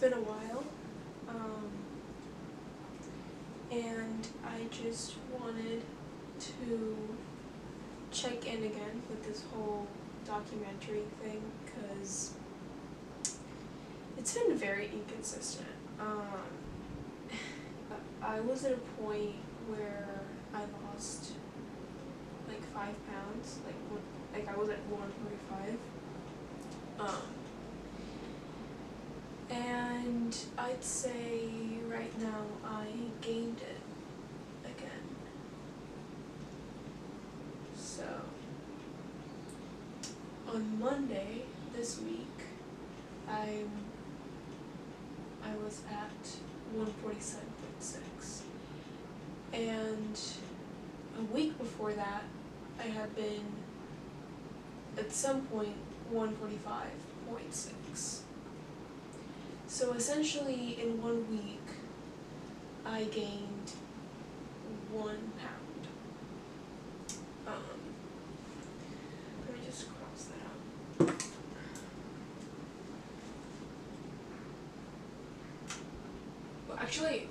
been a while, and I just wanted to check in again with this whole documentary thing, because it's been very inconsistent. I was at a point where I lost like 5 pounds, like I was at 145. And I'd say right now I gained it again. So on Monday this week, I was at 147.6, and a week before that I had been at some point 145.6. So essentially in 1 week I gained 1 pound. Let me just cross that out. Well, actually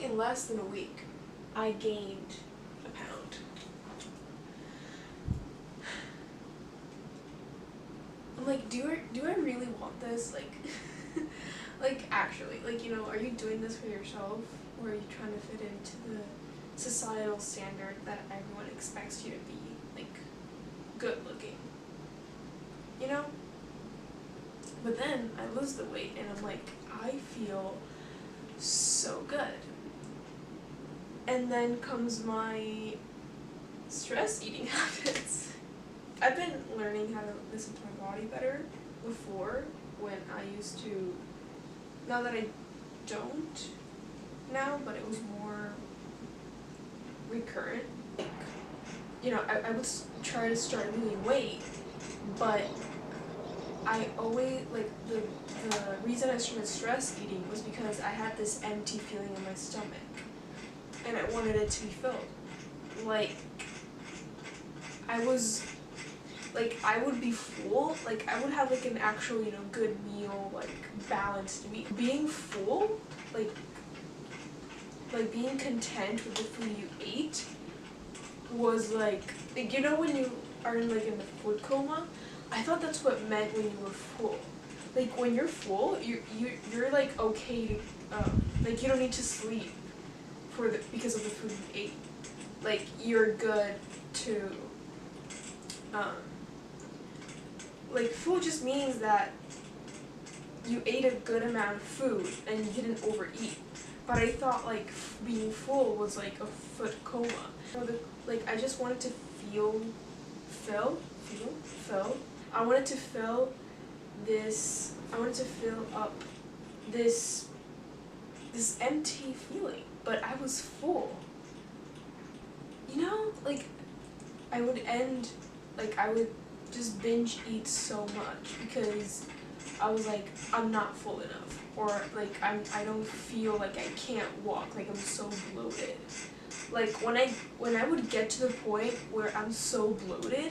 in less than a week I gained a pound. I'm like, do I really want this? Like, like actually, like, you know, are you doing this for yourself, or are you trying to fit into the societal standard that everyone expects you to be, like, good looking? You know? But then I lose the weight and I'm like, I feel so good. And then comes my stress eating habits. I've been learning how to listen to my body better before, when I used to, now that I don't now, but it was more recurrent. You know, I would try to start losing weight, but I always, like, the reason I started stress eating was because I had this empty feeling in my stomach, and I wanted it to be filled. Like, I would be full, like, I would have, like, an actual, you know, good meal, like, balanced meal. Being full, like being content with the food you ate was, like, you know when you are, like, in the food coma? I thought that's what it meant when you were full. Like, when you're full, you're like, okay to, like, you don't need to sleep because of the food you ate. Like, you're good to, like, food just means that you ate a good amount of food and you didn't overeat. But I thought, like, being full was like a food coma. Like, I just wanted to fill. I wanted to fill up this empty feeling, but I was full. You know, like, I would just binge eat so much because I was like, I'm not full enough, or like I don't feel like I can't walk, like I'm so bloated. Like when I would get to the point where I'm so bloated,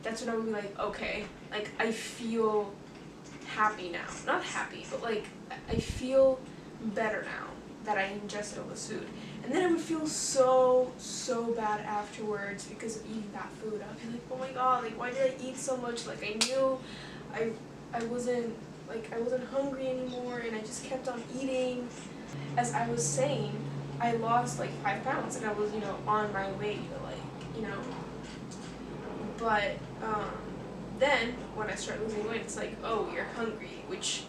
that's when I would be like, okay, like I feel happy now. Not happy, but like I feel better now that I ingested all this food. And then I would feel so bad afterwards because of eating that food. I'd be like, oh my god, like why did I eat so much? Like I knew I wasn't hungry anymore, and I just kept on eating. As I was saying, I lost like 5 pounds, and I was, you know, on my way to, like, you know. But then when I start losing weight, it's like, oh, you're hungry, which,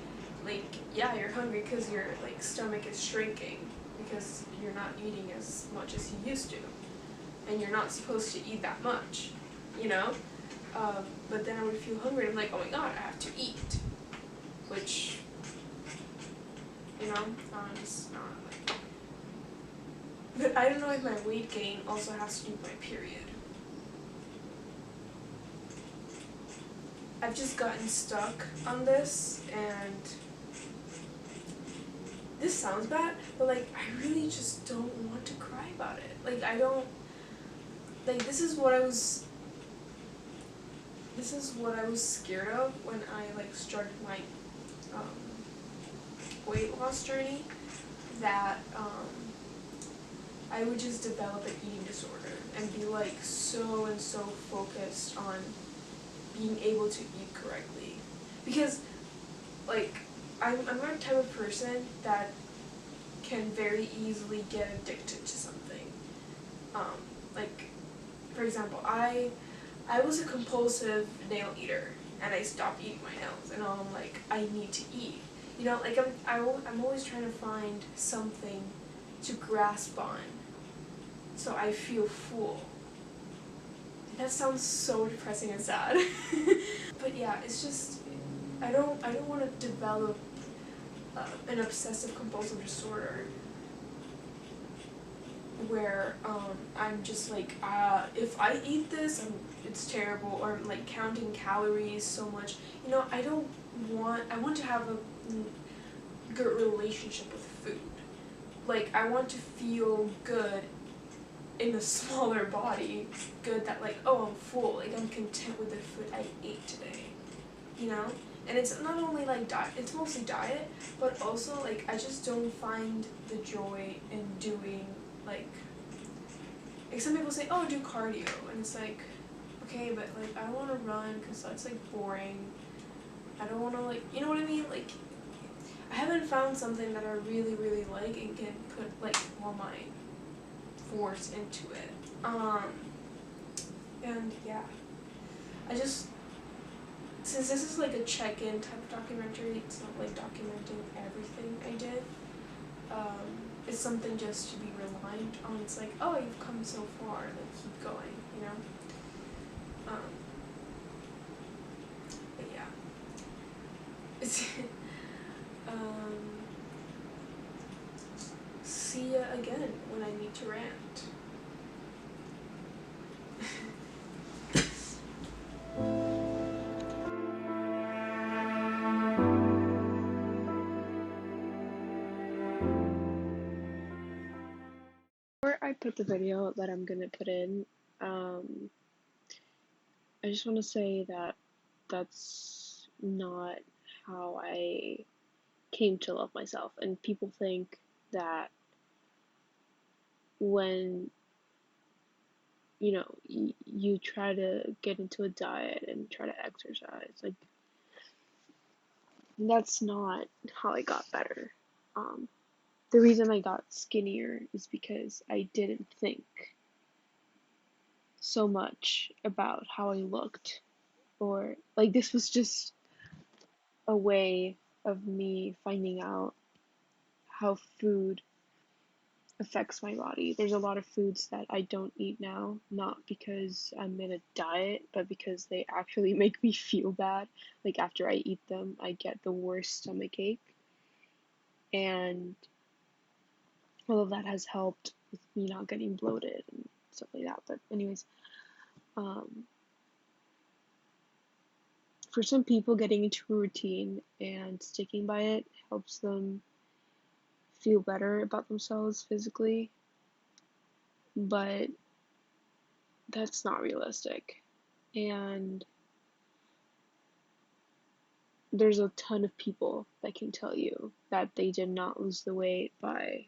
like, yeah, you're hungry because your, like, stomach is shrinking because you're not eating as much as you used to, and you're not supposed to eat that much, you know. But then I would feel hungry, and I'm like, oh my god, I have to eat, which, you know, I'm just not, like, but I don't know if my weight gain also has to do with my period. I've just gotten stuck on this, and this sounds bad, but, like, I really just don't want to cry about it. Like, I don't, like, this is what I was scared of when I, like, started my weight loss journey that I would just develop an eating disorder and be like so and so focused on being able to eat correctly. Because like I'm a type of person that can very easily get addicted to something. Like for example, I was a compulsive nail eater and I stopped eating my nails and now I'm like, I need to eat. You know, like I'm always trying to find something to grasp on so I feel full. That sounds so depressing and sad. But yeah, it's just, I don't want to develop an obsessive compulsive disorder where I'm just like, if I eat this, it's terrible, or I'm like counting calories so much. You know, I want to have a good relationship with food. Like, I want to feel good in a smaller body, good that like, oh, I'm full, like I'm content with the food I ate today, you know? And it's not only like diet, it's mostly diet, but also like I just don't find the joy in doing like some people say, oh, do cardio, and it's like, okay, but like I don't want to run because that's like boring. I don't want to like, you know what I mean? Like, I haven't found something that I really, really like and can put like all my force into it. And yeah, I just, since this is like a check-in type of documentary, it's not like documenting everything I did. It's something just to be reliant on. It's like, oh, you've come so far, like keep going, you know? But yeah. It's see ya again when I need to rant. Before I put the video that I'm gonna put in, I just want to say that that's not how I came to love myself. And people think that when you try to get into a diet and try to exercise, like that's not how I got better. The reason I got skinnier is because I didn't think so much about how I looked, or like this was just a way of me finding out how food affects my body. There's a lot of foods that I don't eat now, not because I'm in a diet, but because they actually make me feel bad. Like after I eat them, I get the worst stomach ache. And all of that has helped with me not getting bloated and stuff like that. But anyways, um, for some people, getting into a routine and sticking by it helps them feel better about themselves physically, but that's not realistic. And there's a ton of people that can tell you that they did not lose the weight by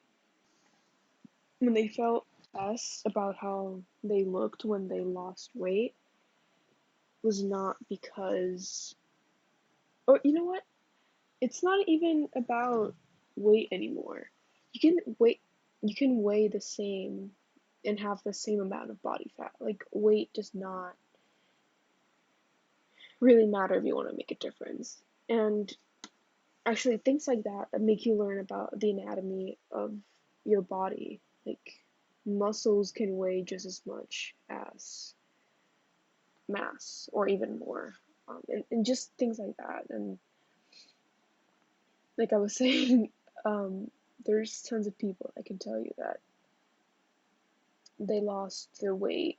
when they felt best about how they looked when they lost weight was not because, or you know what? It's not even about weight anymore. You can weigh you can weigh the same and have the same amount of body fat. Like weight does not really matter if you want to make a difference. And actually things like that that make you learn about the anatomy of your body. Like muscles can weigh just as much as mass or even more. And just things like that. And like I was saying, there's tons of people that can tell you that they lost their weight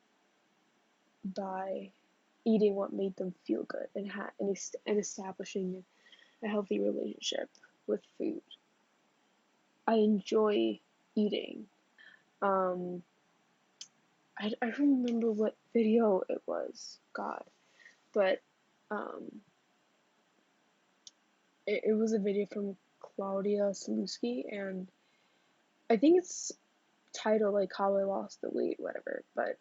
by eating what made them feel good and establishing a healthy relationship with food. I enjoy eating. Um, I don't remember what video it was, God, but um, it was a video from Claudia Saluski, and I think it's titled like How I Lost the Weight, whatever. But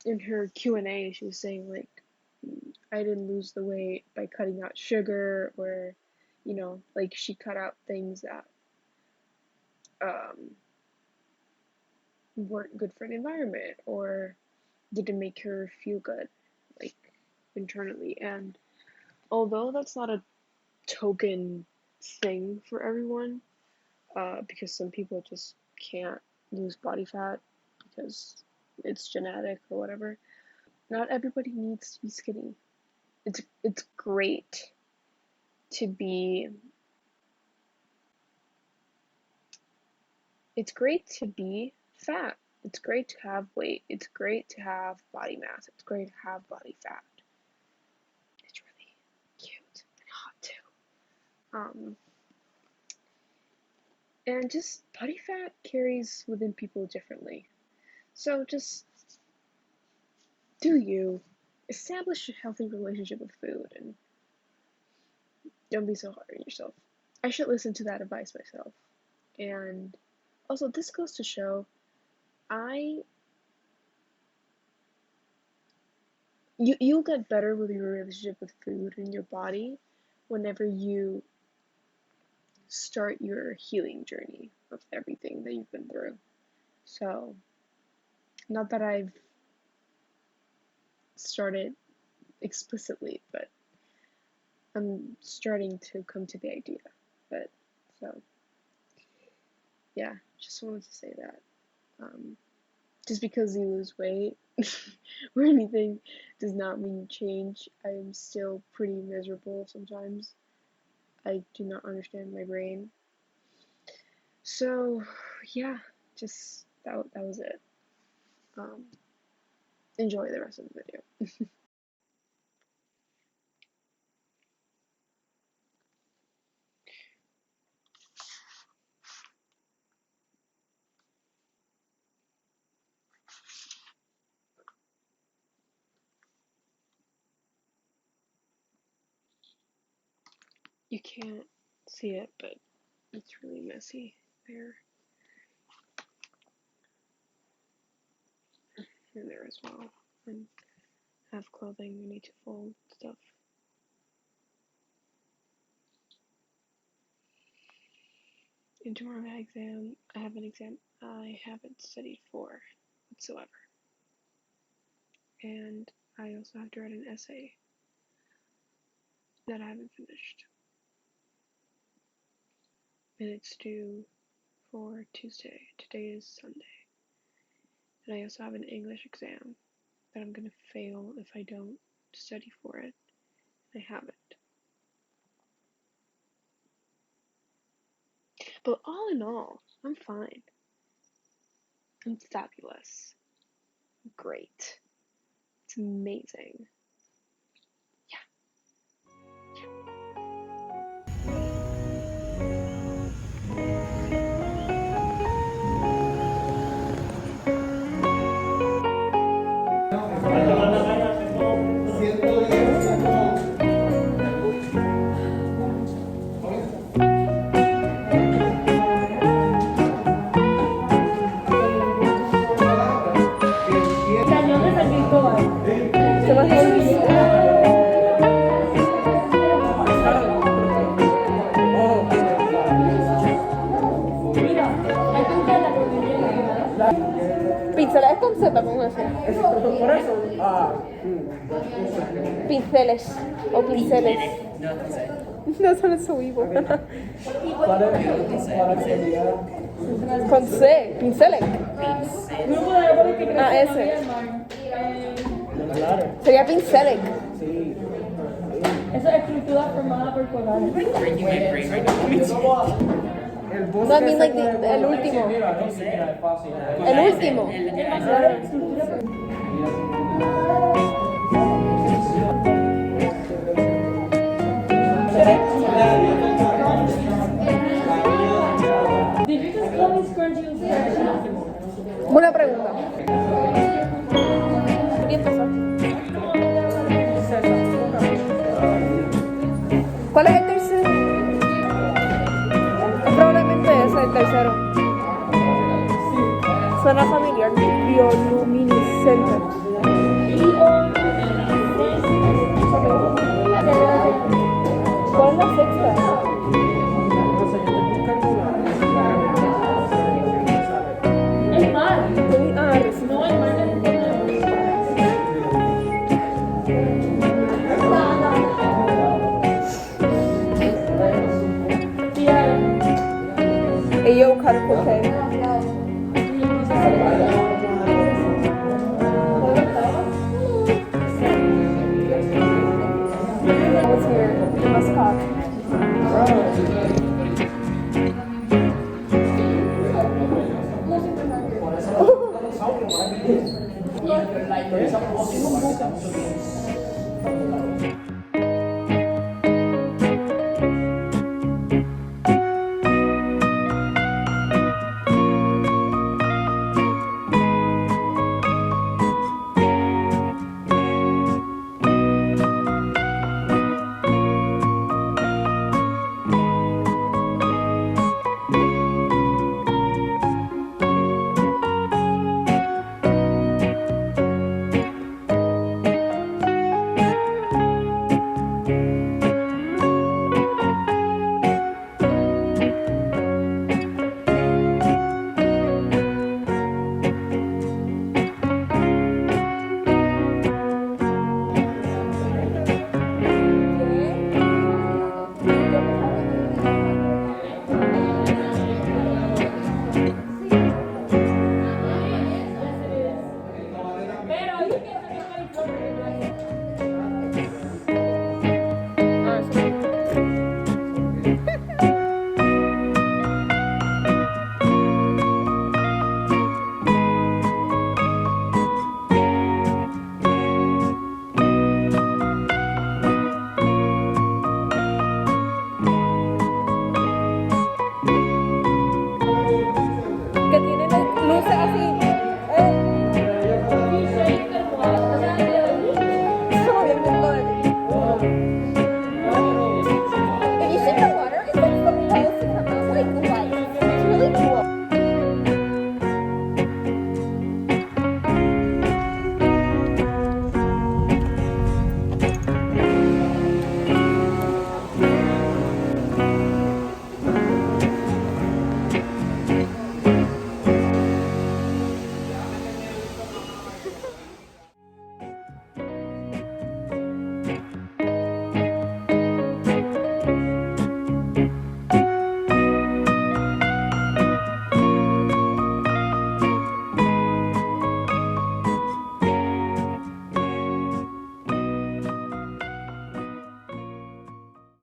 in her Q&A, she was saying like, I didn't lose the weight by cutting out sugar, or, you know, like she cut out things that weren't good for the environment or didn't make her feel good, like internally. And although that's not a token thing for everyone, because some people just can't lose body fat because it's genetic or whatever, not everybody needs to be skinny. It's great to be fat. It's great to have weight. It's great to have body mass. It's great to have body fat. It's really cute and hot too. And just body fat carries within people differently. So just do you. Establish a healthy relationship with food and don't be so hard on yourself. I should listen to that advice myself. And also, this goes to show you'll get better with your relationship with food and your body whenever you start your healing journey of everything that you've been through. So, not that I've started explicitly, but I'm starting to come to the idea. But so, yeah, just wanted to say that. Just because you lose weight or anything does not mean you change. I am still pretty miserable sometimes. I do not understand my brain. So, yeah, just that was it. Enjoy the rest of the video. You can't see it, but it's really messy there. And there as well. And I have clothing, I need to fold stuff. And tomorrow I have an exam I haven't studied for whatsoever. And I also have to write an essay that I haven't finished. And it's due for Tuesday. Today is Sunday. And I also have an English exam that I'm gonna fail if I don't study for it. I haven't. But all in all, I'm fine. I'm fabulous. Great. It's amazing. Pinceles con Z, con eso. Por eso, Pinceles o pinceles. No, son su vivo. Con C, pinceles. Ah, ese. Sería pinceles. sí. Eso es escritura formada por colores. No, I mean like el último. El último. Did you just call me scrunchy with Buena pregunta. ¿Qué empezó? ¿Cuál es el tercer? Pero suena familiar. Bioluminiscente. ¿Cuál es la sexta? El mar. Ah, recién. No, el mar es Yo karaoke. What's here? The mascot.